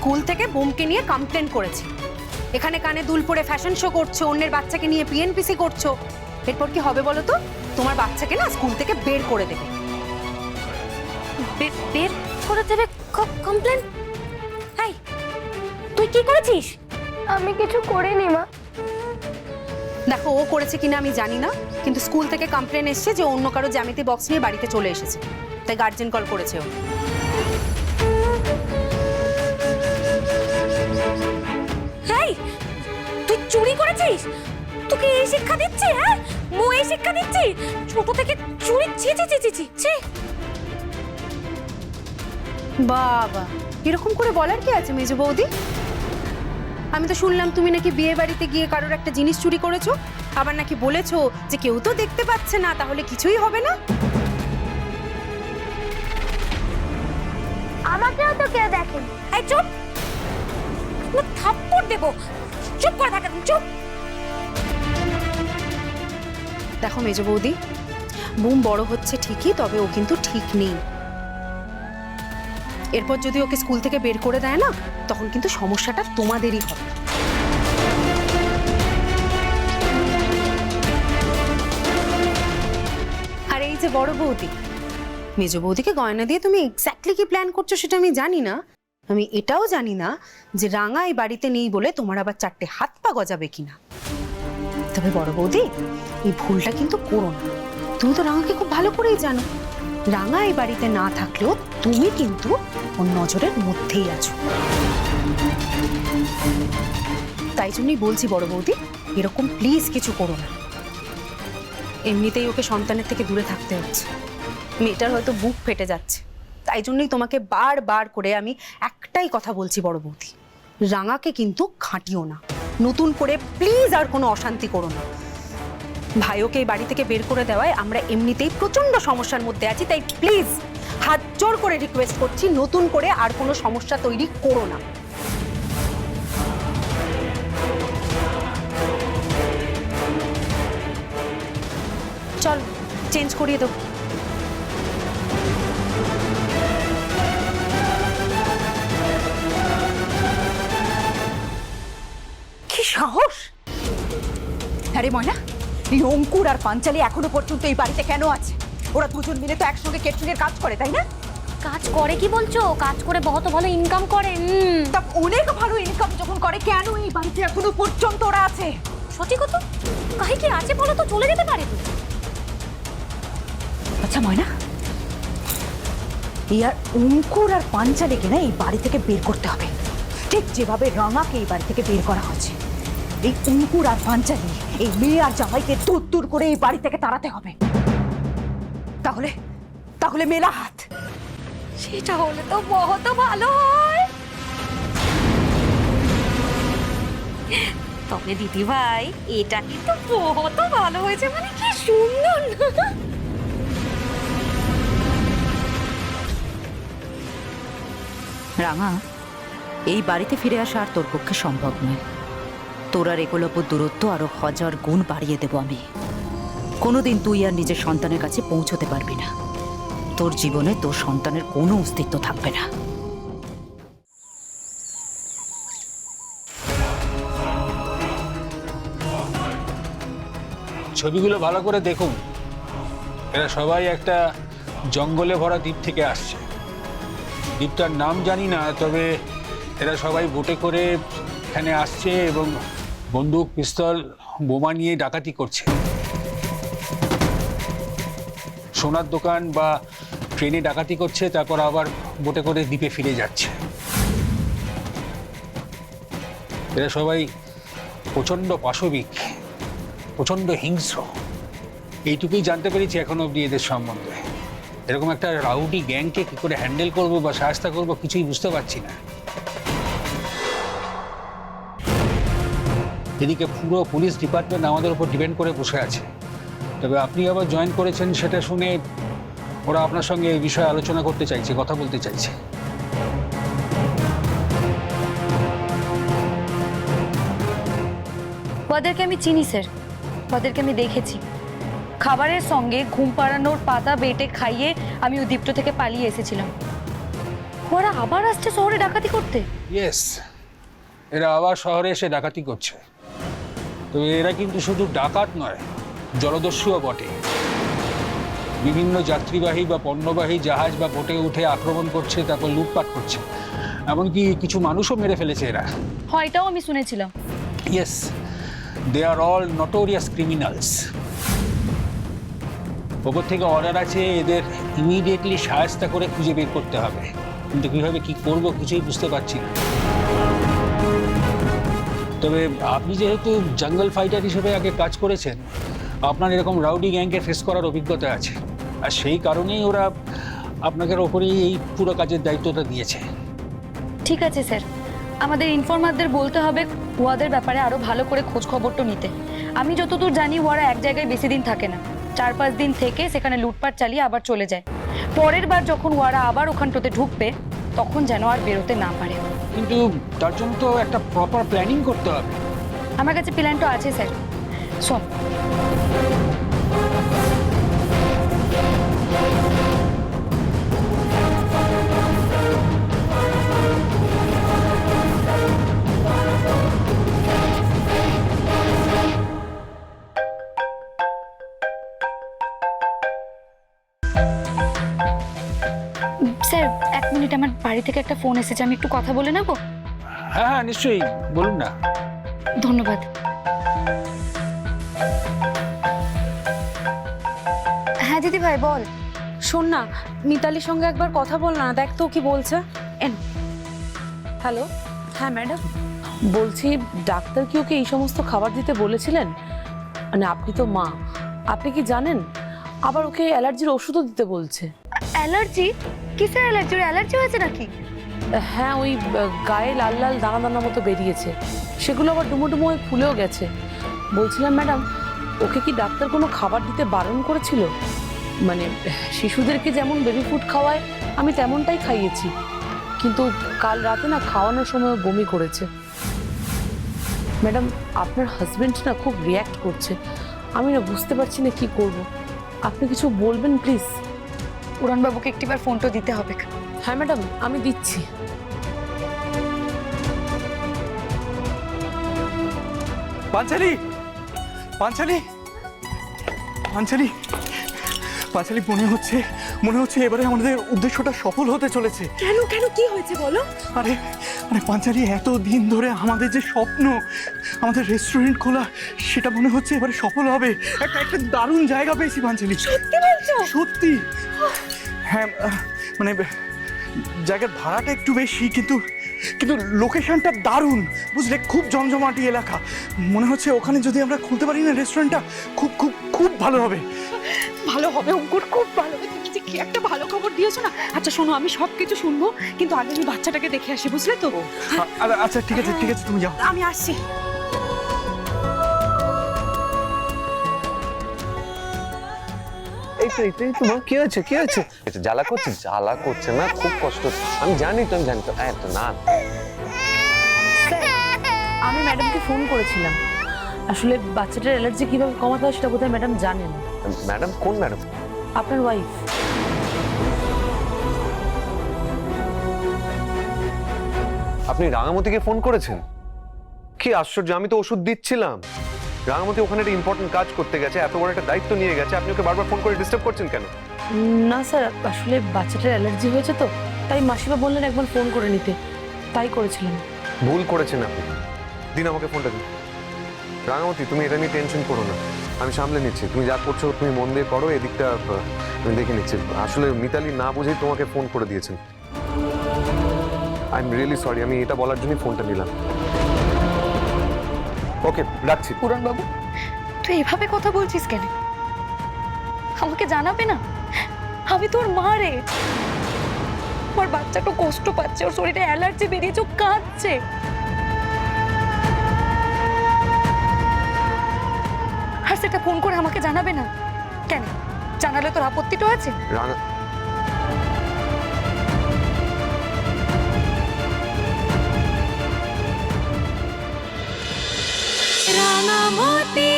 School থেকে বোমকে নিয়ে complain করেছি। এখানে কানে দুল পরে ফ্যাশন শো করছো, অন্যের বাচ্চাকে নিয়ে পিএনপিসি করছো। এরপর কি হবে বলো তো? তোমার বাচ্চাকে না স্কুল থেকে বের করে দেবে। বের করে দেবে? কমপ্লেন? এই তুই কি করেছিস? আমি কিছু করিনি মা। দেখো, ও করেছে কিনা আমি জানি না, কিন্তু স্কুল থেকে কমপ্লেন এসেছে যে অন্য কারো জ্যামিতি বক্স নিয়ে বাড়িতে চলে এসেছে, তাই গার্জেন কল করেছে ও। এই তুই চুরি করেছিস? তোকে এই শিক্ষা দিচ্ছি? হ্যাঁ, মো এই শিক্ষা দিচ্ছি? ছোট থেকে চুরি? ছি ছি ছি ছি ছি ছি। বাবা, এরকম করে বলার কি আছে মেজো বৌদি? আমি তো শুনলাম তুমি নাকি বিয়ে বাড়িতে গিয়ে কারোর একটা জিনিস চুরি করেছো, আবার নাকি বলেছো যে কেউ তো দেখতে পাচ্ছে না, তাহলে কিছুই হবে না। আমাকেও তো কেউ দেখেন। এই চুপ, না থাপ্পড় দেবো। চুপ করে থাক, চুপ। দেখো মেজো বৌদি, বুম বড় হচ্ছে ঠিকই, তবে ও কিন্তু ঠিক নেই। এরপর যদি ওকে স্কুল থেকে বের করে দেয় না, তখন কিন্তু সমস্যাটা তোমাদেরই হবে। আর এই যে বড় বৌদি, মেজো বৌদিকে গয়না দিয়ে তুমি এক্স্যাক্টলি কি প্ল্যান করছো সেটা আমি জানি না। আমি এটাও জানি না যে রাঙা এই বাড়িতে নেই বলে তোমার আবার চারটে হাত পা গজাবে কিনা। তবে বড় বৌদি, এই ভুলটা কিন্তু করো না। তুমি তো রাঙাকে খুব ভালো করেই জানো। রাঙা এই বাড়িতে না থাকলেও তুমি কিন্তু ওর নজরের মধ্যেই আছো। তাই জন্যই বলছি বড় বৌদি, এরকম প্লিজ কিছু করো না। এমনিতেই ওকে সন্তানের থেকে দূরে থাকতে হচ্ছে, মেয়েটার হয়তো বুক ফেটে যাচ্ছে। তাই জন্যই তোমাকে বারবার করে আমি একটাই কথা বলছি বড় বৌদি, রাঙাকে কিন্তু খাটিও না। নতুন করে প্লিজ আর কোনো অশান্তি করো না। ভাইওকে এই বাড়ি থেকে বের করে দেওয়ায় আমরা এমনিতেই প্রচন্ড সমস্যার মধ্যে আছি, তাই প্লিজ হাত জোর করে রিকোয়েস্ট করছি, নতুন করে আর কোনো সমস্যা তৈরি করো না। চল চেঞ্জ করিয়ে দেবো। কি সাহস! আরে ময়না, এই অঙ্কুর আর পাঞ্চালি এখনো পর্যন্ত এই বাড়িতে কেন আছে? ওরা দুজন মিলে তো একসঙ্গে কেটারিং এর কাজ করে, তাই না? কাজ করে কি বলছো? কাজ করে বহুত ভালো ইনকাম করে। তা অনেক ভালো ইনকাম যখন করে, কেন এই বাড়িতে এখনো পর্যন্ত ওরা আছে? সত্যি কথা, কাহি কি আছে বলো তো, চলে যেতে পারে তো। আচ্ছা ময়না, এই আর অঙ্কুর আর পাঞ্চালিকে না এই বাড়ি থেকে বের করতে হবে, ঠিক যেভাবে রাঙাকে এই বাড়ি থেকে বের করা হচ্ছে। এই অঙ্কুর আর পাঞ্চালি, এই মেয়ে আর জামাইকে দূর দূর করে এই বাড়ি থেকে তাড়াতে হবে। তাহলে তাহলে মেলা হাত। সেটা হলে তো বহুত ভালো হয়। তবে দিদি ভাই, এটা কিন্তু বহুত ভালো হয়েছে, মানে কি সুন্দর না? রাঙা, এই বাড়িতে ফিরে আসা আর তোর পক্ষে সম্ভব নয়। তোর আর একলব্য দূরত্ব আরো 1000 গুণ বাড়িয়ে দেব আমি। কোনোদিন তুই আর নিজের সন্তানের কাছে পৌঁছতে পারবি না। তোর জীবনে তোর সন্তানের কোনো অস্তিত্ব থাকবে না। ছবিগুলো ভালো করে দেখুন। এরা সবাই একটা জঙ্গলে ভরা দ্বীপ থেকে আসছে। দ্বীপটার নাম জানি না, তবে এরা সবাই বোটে করে এখানে আসছে এবং বন্দুক, পিস্তল, বোমা নিয়ে ডাকাতি করছে। সোনার দোকান বা ট্রেনে ডাকাতি করছে, তারপর আবার বোটে করে দ্বীপে ফিরে যাচ্ছে। এরা সবাই প্রচণ্ড পাশবিক, প্রচণ্ড হিংস্র। এইটুকুই জানতে পেরেছি এখন অবধি এদের সম্বন্ধে। এরকম একটা রাউডি গ্যাংকে কি করে হ্যান্ডেল করবো বা সাহায্য করবো কিছুই বুঝতে পারছি না। এদিকে পুরো পুলিশ ডিপার্টমেন্ট আমাদের উপর ডিপেন্ড করে বসে আছে। তবে আপনি আবার জয়েন করেছেন, সেটা শুনে ওরা আপনার সঙ্গে এই বিষয়ে আলোচনা করতে চাইছে, কথা বলতে চাইছে। ওদেরকে আমি চিনি স্যার, ওদেরকে আমি দেখেছি। খাবারের সঙ্গে ঘুম পাড়ানোর পাতা বেটে খাইয়ে আমি ওই দ্বীপটা থেকে পালিয়ে এসেছিলাম। ওরা আবার আসছে শহরে ডাকাতি করতে? ইয়েস, এরা আবার শহরে এসে ডাকাতি করছে। তো এরা কিন্তু শুধু ডাকাত নয়, জলদস্যুও বটে। বিভিন্ন যাত্রীবাহী বা পণ্যবাহী জাহাজ বা বোটে উঠে আক্রমণ করছে, তারপর লুটপাট করছে। এমনকি কিছু মানুষও মেরে ফেলেছে এরা। হয়, এটাও আমি শুনেছিলাম। ইয়েস, দে আর অল নটোরিয়াস ক্রিমিনালস। ওপর থেকে অর্ডার আছে এদের ইমিডিয়েটলি সাহায্য করে খুঁজে বের করতে হবে, কিন্তু কীভাবে কী করবো কিছুই বুঝতে পারছি না। তবে আপনি যেহেতু জঙ্গল ফাইটার হিসেবে আগে কাজ করেছেন, আপনার এরকম রাউডি গ্যাংকে ফেস করার অভিজ্ঞতা আছে, আর সেই কারণেই ওরা আপনাদের ওপরেই এই পুরো কাজের দায়িত্বটা দিয়েছে। ঠিক আছে স্যার, আমাদের ইনফরমারদের বলতে হবে ওয়াদের ব্যাপারে আরো ভালো করে খোঁজ খবরটা নিতে। আমি যতদূর জানি ওরা এক জায়গায় বেশি দিন থাকে না, 4-5 দিন থেকে সেখানে লুটপাট চালিয়ে আবার চলে যায়। পরের বার যখন ওরা আবার ওখানটাতে ঢুকবে তখন যেন আর বেরোতে না পারে। কিন্তু তার জন্য তো একটা প্রপার প্ল্যানিং করতে হবে। আমার কাছে প্ল্যানটা আছে স্যার, শোন। স্যার 1 মিনিট, আমার বাড়ি থেকে একটা ফোন এসেছে, আমি একটু কথা বলে নেবো? হ্যাঁ হ্যাঁ, নিশ্চয়ই, বলুন না। ধন্যবাদ। হ্যাঁ দিদি ভাই বল। শোন না, মিতালির সঙ্গে একবার কথা বল না, দেখ তো কি বলছে। হ্যালো, হ্যাঁ ম্যাডাম। বলছি, ডাক্তার কি ওকে এই সমস্ত খাবার দিতে বলেছিলেন? মানে আপনি তো মা, আপনি কি জানেন? আবার ওকে অ্যালার্জির ওষুধও দিতে বলছে। অ্যালার্জি? কিসের অ্যালার্জি? ওর অ্যালার্জি হয়েছে নাকি? হ্যাঁ, ওই গায়ে লাল লাল দানা দানা মতো বেরিয়েছে, সেগুলো আবার ডুমো ডুমো হয়ে ফুলেও গেছে। বলছিলাম ম্যাডাম, ওকে কি ডাক্তার কোনো খাবার দিতে বারণ করেছিল? মানে শিশুদেরকে যেমন বেবি ফুড খাওয়ায় আমি তেমনটাই খাইয়েছি, কিন্তু কাল রাতে না খাওয়ানোর সময় বমি করেছে। ম্যাডাম, আপনার হাজবেন্ড না খুব রিয়্যাক্ট করছে, আমি না বুঝতে পারছি না কি করব। আপনি কিছু বলবেন প্লিজ। উড়ানবাবুকে একটিবার ফোনটা দিতে হবে। হ্যাঁ ম্যাডাম, আমি দিচ্ছি। পাঞ্চালি, পাঞ্চালি, পাঞ্চালি, পাঞ্চালি, মনে হচ্ছে এবারে আমাদের উদ্দেশ্যটা সফল হতে চলেছে। কেন কেন কি হয়েছে বলো? আরে আরে পাঞ্চালি, এত দিন ধরে আমাদের যে স্বপ্ন, আমাদের রেস্টুরেন্ট খোলা, সেটা মনে হচ্ছে এবারে সফল হবে। একটা দারুণ জায়গা পেয়েছি পাঞ্চালি। সত্যি বলছো? সত্যি। হ্যাঁ, মানে জায়গার ভাড়াটা একটু বেশি, কিন্তু লোকেশনটা দারুণ, বুঝলে, খুব জমজমাটি এলাকা। মনে হচ্ছে ওখানে যদি আমরা খুলতে পারি না রেস্টুরেন্টটা, খুব খুব খুব ভালো হবে। ভালো হবে অঙ্কুর, খুব ভালো হবে। তুমি যে কি একটা ভালো খবর দিয়েছো না। আচ্ছা শোনো, আমি সবকিছু শুনবো, কিন্তু আগে আমি বাচ্চাটাকে দেখে আসি, বুঝলে তো? আচ্ছা ঠিক আছে, ঠিক আছে, তুমি যাও। আমি আসছি। এই তো তোমার কি হয়েছে, কি হয়েছে? জ্বালা করছে না, খুব কষ্ট হচ্ছে। আমি জানি তো, তো না। আমি ম্যাডামকে ফোন করেছিলাম, আসলে বাচ্চাটার অ্যালার্জি কিভাবে কমাতে হয় সেটা বোধহয় ম্যাডাম জানেন। ম্যাডাম? কোন ম্যাডাম? আপনার ওয়াইফ। আপনি রাঙামতিকে ফোন করেছেন? কি আশ্চর্য, আমি তো ওষুধ দিচ্ছিলাম। রাঙামতি ওখানে একটা ইম্পর্টেন্ট কাজ করতে গেছে, এত বড় একটা দায়িত্ব নিয়ে গেছে, আপনি ওকে বারবার ফোন করে ডিস্টার্ব করছেন কেন? না স্যার, আসলে বাচ্চাটার অ্যালার্জি হয়েছে তো, তাই মাসিমা বললেন একবার ফোন করে নিতে, তাই করেছিলাম। ভুল করেছেন আপনি। দিন আমাকে ফোনটা দিন। রাঙামতি, তুমি এটা নিয়ে টেনশন করো না, আমি সামলে নিচ্ছি। তুমি যা করছো তুমি মন দিয়ে করো, এদিকটা আমি দেখে নিচ্ছি। আসলে মিতালি না বুঝেই তোমাকে ফোন করে দিয়েছেন। আই এম রিয়েলি সরি, আমি এটা বলার জন্যই ফোনটা নিলাম। ওকে, রাখছি। উড়ানবাবু, তুই এভাবে কথা বলছিস কেন? আমাকে জানাবে না? আমি তোর মা রে। ওর বাচ্চাটা কষ্ট পাচ্ছে, ওর শরীরে অ্যালার্জি বেরিয়েছে, ও কাঁদছে। আর সেটা ফোন করে আমাকে জানাবে না কেন? জানালে তোর আপত্তিটা আছে? রাঙা রাঙামতি।